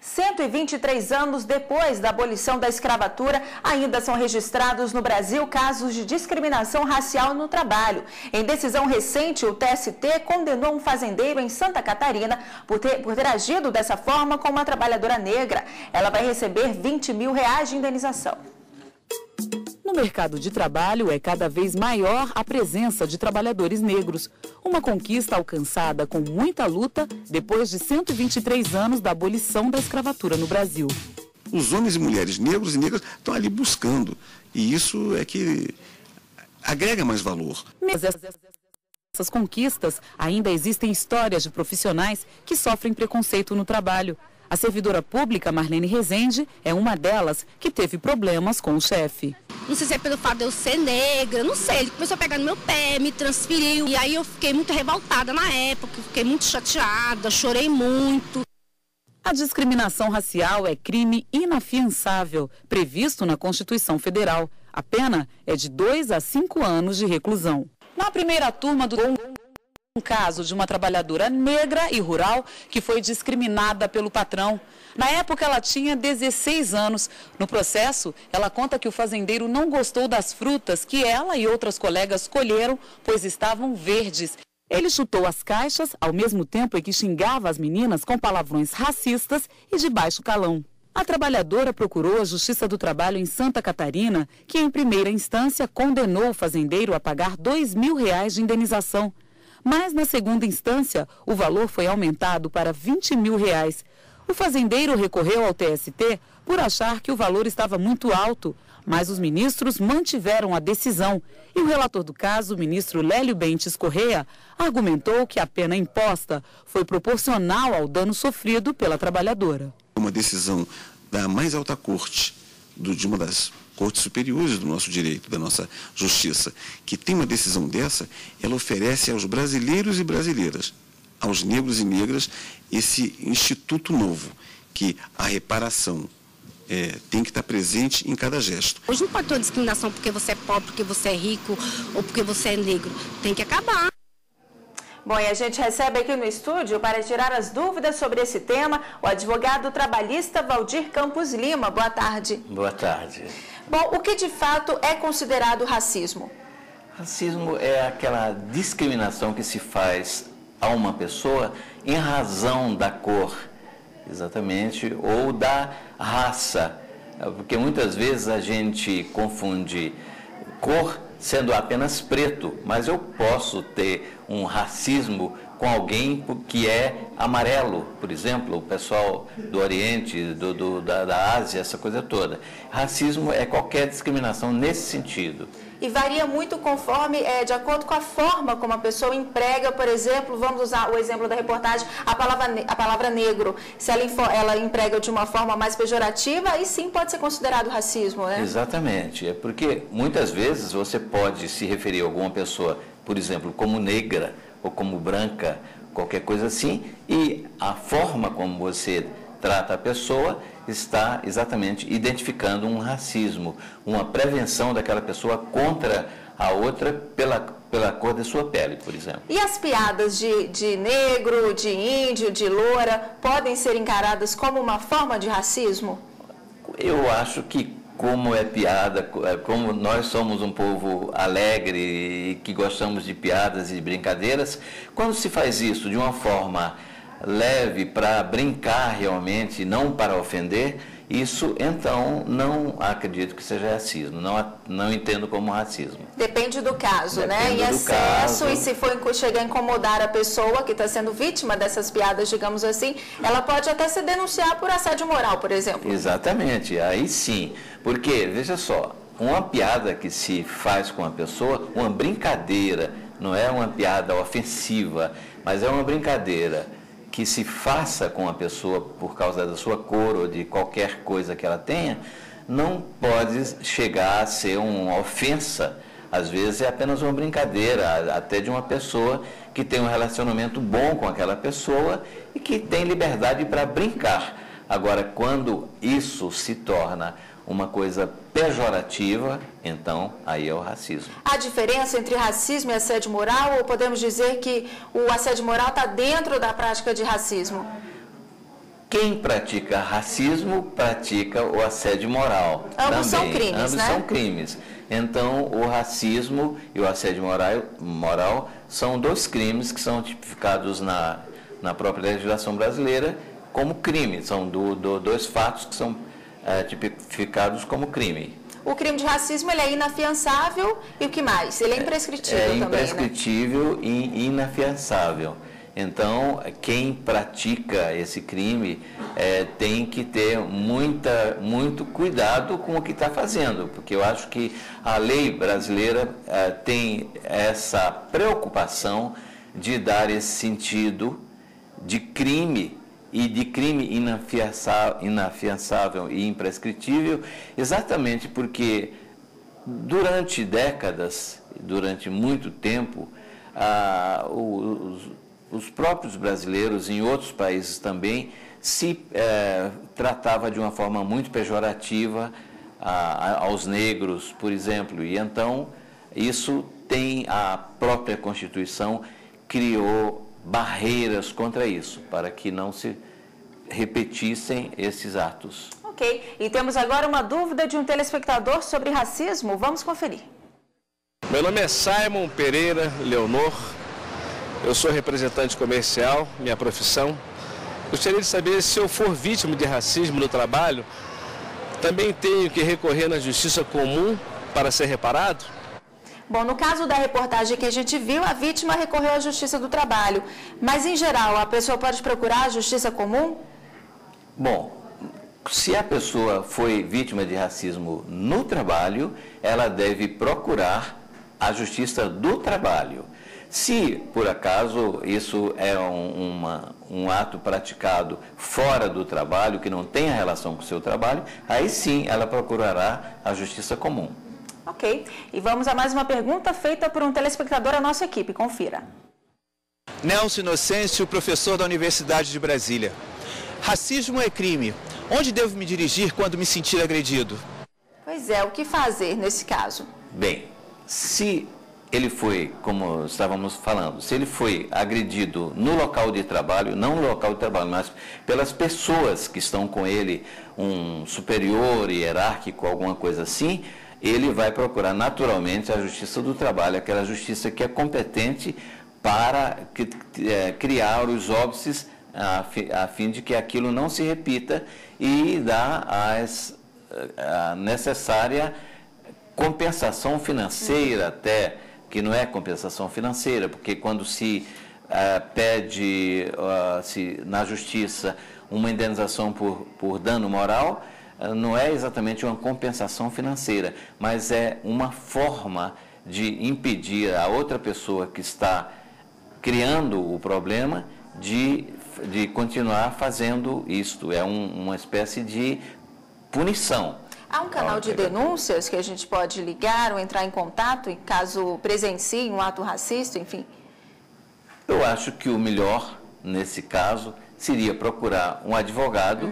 123 anos depois da abolição da escravatura, ainda são registrados no Brasil casos de discriminação racial no trabalho. Em decisão recente, o TST condenou um fazendeiro em Santa Catarina por ter agido dessa forma com uma trabalhadora negra. Ela vai receber R$20 mil de indenização. No mercado de trabalho, é cada vez maior a presença de trabalhadores negros. Uma conquista alcançada com muita luta depois de 123 anos da abolição da escravatura no Brasil. Os homens e mulheres negros e negras estão ali buscando. E isso é que agrega mais valor. Mas essas conquistas, ainda existem histórias de profissionais que sofrem preconceito no trabalho. A servidora pública, Marlene Rezende, é uma delas que teve problemas com o chefe. Não sei se é pelo fato de eu ser negra, não sei. Ele começou a pegar no meu pé, me transferiu. E aí eu fiquei muito revoltada na época, fiquei muito chateada, chorei muito. A discriminação racial é crime inafiançável, previsto na Constituição Federal. A pena é de 2 a 5 anos de reclusão. Na primeira turma do um caso de uma trabalhadora negra e rural que foi discriminada pelo patrão. Na época, ela tinha 16 anos. No processo, ela conta que o fazendeiro não gostou das frutas que ela e outras colegas colheram, pois estavam verdes. Ele chutou as caixas, ao mesmo tempo em que xingava as meninas com palavrões racistas e de baixo calão. A trabalhadora procurou a Justiça do Trabalho em Santa Catarina, que em primeira instância condenou o fazendeiro a pagar R$2 mil de indenização. Mas, na segunda instância, o valor foi aumentado para R$20 mil. O fazendeiro recorreu ao TST por achar que o valor estava muito alto, mas os ministros mantiveram a decisão. E o relator do caso, o ministro Lélio Bentes Correia, argumentou que a pena imposta foi proporcional ao dano sofrido pela trabalhadora. Uma decisão da mais alta corte, de uma das cortes superiores do nosso direito, da nossa justiça, que tem uma decisão dessa, ela oferece aos brasileiros e brasileiras, aos negros e negras, esse instituto novo, que a reparação tem que estar presente em cada gesto. Hoje não pode ter discriminação porque você é pobre, porque você é rico ou porque você é negro. Tem que acabar. Bom, e a gente recebe aqui no estúdio, para tirar as dúvidas sobre esse tema, o advogado trabalhista Valdir Campos Lima. Boa tarde. Boa tarde. Bom, o que de fato é considerado racismo? Racismo é aquela discriminação que se faz a uma pessoa em razão da cor, exatamente, ou da raça, porque muitas vezes a gente confunde cor sendo apenas preto, mas eu posso ter um racismo com alguém que é amarelo, por exemplo, o pessoal do Oriente, da Ásia, essa coisa toda. Racismo é qualquer discriminação nesse sentido. E varia muito conforme, de acordo com a forma como a pessoa emprega, por exemplo, vamos usar o exemplo da reportagem, a palavra negro. Se ela emprega de uma forma mais pejorativa, aí sim pode ser considerado racismo, né? Exatamente, é porque muitas vezes você pode se referir a alguma pessoa, por exemplo, como negra, ou como branca, qualquer coisa assim, e a forma como você trata a pessoa está exatamente identificando um racismo, uma prevenção daquela pessoa contra a outra pela cor da sua pele, por exemplo. E as piadas de negro, de índio, de loura, podem ser encaradas como uma forma de racismo? Eu acho que, como é piada, como nós somos um povo alegre e que gostamos de piadas e brincadeiras, quando se faz isso de uma forma leve para brincar realmente, não para ofender, isso então não acredito que seja racismo, não entendo como racismo. Depende do caso, né? Em excesso, e se for chegar a incomodar a pessoa que está sendo vítima dessas piadas, digamos assim, ela pode até se denunciar por assédio moral, por exemplo. Exatamente, aí sim, porque, veja só, uma piada que se faz com a pessoa, uma brincadeira, não é uma piada ofensiva, mas é uma brincadeira que se faça com a pessoa por causa da sua cor ou de qualquer coisa que ela tenha, não pode chegar a ser uma ofensa. Às vezes é apenas uma brincadeira, até de uma pessoa que tem um relacionamento bom com aquela pessoa e que tem liberdade para brincar. Agora, quando isso se torna uma coisa pejorativa, então aí é o racismo. Há diferença entre racismo e assédio moral, ou podemos dizer que o assédio moral está dentro da prática de racismo? Quem pratica racismo pratica o assédio moral. Ambos também. São crimes, Ambos né? são crimes. Então, o racismo e o assédio moral são dois crimes que são tipificados na própria legislação brasileira como crime. São dois fatos que são tipificados como crime. O crime de racismo ele é inafiançável e o que mais? Ele é imprescritível também, imprescritível, né? E inafiançável. Então, quem pratica esse crime tem que ter muito cuidado com o que está fazendo, porque eu acho que a lei brasileira tem essa preocupação de dar esse sentido de crime e de crime inafiançável e imprescritível, exatamente porque durante décadas, durante muito tempo, os próprios brasileiros, em outros países também, se tratava de uma forma muito pejorativa aos negros, por exemplo. E então, isso tem a própria Constituição, criou barreiras contra isso, para que não se repetissem esses atos. Ok. E temos agora uma dúvida de um telespectador sobre racismo. Vamos conferir. Meu nome é Simon Pereira Leonor. Eu sou representante comercial, minha profissão. Gostaria de saber se eu for vítima de racismo no trabalho, também tenho que recorrer na justiça comum para ser reparado? Bom, no caso da reportagem que a gente viu, a vítima recorreu à Justiça do Trabalho. Mas, em geral, a pessoa pode procurar a Justiça Comum? Bom, se a pessoa foi vítima de racismo no trabalho, ela deve procurar a Justiça do Trabalho. Se, por acaso, isso é um ato praticado fora do trabalho, que não tenha relação com o seu trabalho, aí sim ela procurará a Justiça Comum. Ok. E vamos a mais uma pergunta feita por um telespectador à nossa equipe. Confira. Nelson Inocêncio, professor da Universidade de Brasília. Racismo é crime. Onde devo me dirigir quando me sentir agredido? Pois é, o que fazer nesse caso? Bem, se ele foi, como estávamos falando, se ele foi agredido no local de trabalho, não no local de trabalho, mas pelas pessoas que estão com ele, um superior hierárquico, alguma coisa assim, ele vai procurar naturalmente a Justiça do Trabalho, aquela justiça que é competente para criar os óbices a fim de que aquilo não se repita e dar a necessária compensação financeira até, que não é compensação financeira, porque quando se pede na justiça uma indenização por dano moral, não é exatamente uma compensação financeira, mas é uma forma de impedir a outra pessoa que está criando o problema de continuar fazendo isto. É uma espécie de punição. Há um canal de denúncias que a gente pode ligar ou entrar em contato, em caso presencie um ato racista, enfim? Eu acho que o melhor, nesse caso, seria procurar um advogado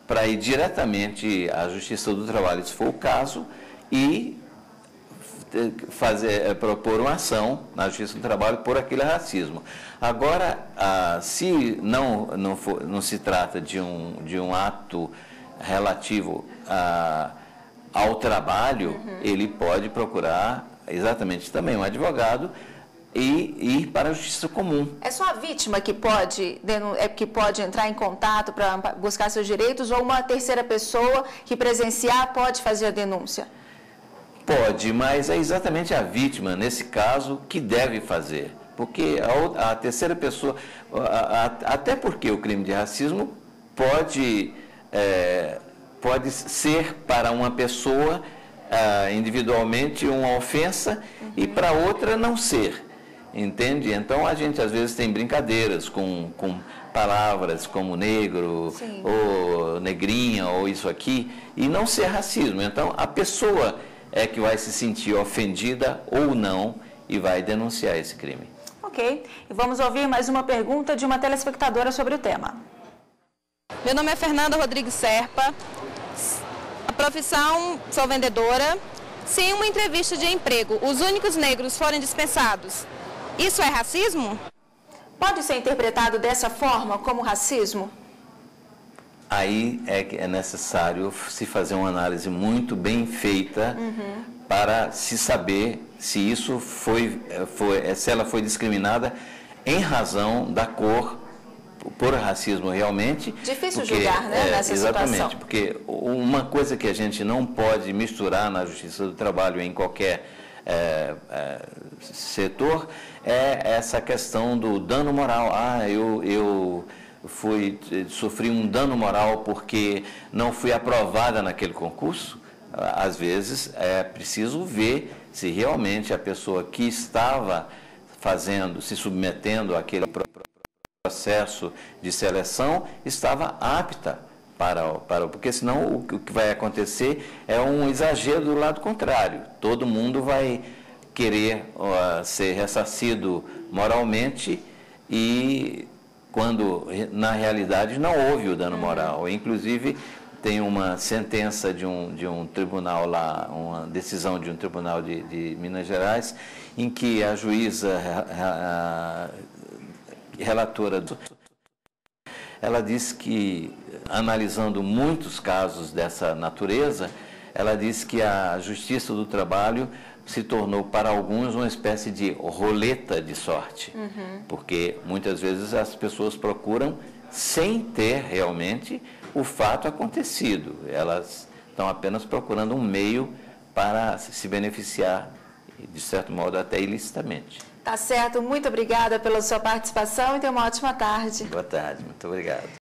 para ir diretamente à Justiça do Trabalho, se for o caso, e propor uma ação na Justiça do Trabalho por aquele racismo. Agora, se não se trata de um ato relativo ao trabalho, ele pode procurar exatamente também um advogado e ir para a Justiça Comum. É só a vítima que pode entrar em contato para buscar seus direitos, ou uma terceira pessoa que presenciar pode fazer a denúncia? Pode, mas é exatamente a vítima, nesse caso, que deve fazer. Porque a terceira pessoa, até porque o crime de racismo pode ser para uma pessoa individualmente uma ofensa e para outra não ser, entende? Então a gente às vezes tem brincadeiras com palavras como negro, sim, ou negrinha, ou isso aqui, e não ser racismo. Então a pessoa é que vai se sentir ofendida ou não e vai denunciar esse crime. Ok, e vamos ouvir mais uma pergunta de uma telespectadora sobre o tema. Meu nome é Fernanda Rodrigues Serpa, a profissão sou vendedora. Se em uma entrevista de emprego os únicos negros forem dispensados, isso é racismo? Pode ser interpretado dessa forma como racismo? aí é necessário se fazer uma análise muito bem feita para se saber se isso se ela foi discriminada em razão da cor, por racismo realmente. Difícil julgar, né, nessa exatamente, situação. porque uma coisa que a gente não pode misturar na Justiça do Trabalho em qualquer setor é essa questão do dano moral. Eu sofri um dano moral porque não fui aprovada naquele concurso. Às vezes é preciso ver se realmente a pessoa que estava se submetendo àquele processo de seleção estava apta porque senão o que vai acontecer é um exagero do lado contrário. Todo mundo vai querer ser ressarcido moralmente e quando na realidade não houve o dano moral. Inclusive tem uma sentença de um tribunal lá, uma decisão de um tribunal de Minas Gerais, em que a juíza relatora ela disse que, analisando muitos casos dessa natureza, ela disse que a Justiça do Trabalho se tornou para alguns uma espécie de roleta de sorte, porque muitas vezes as pessoas procuram sem ter realmente o fato acontecido. Elas estão apenas procurando um meio para se beneficiar, de certo modo até ilicitamente. Tá certo, muito obrigada pela sua participação e tenha uma ótima tarde. Boa tarde, muito obrigado.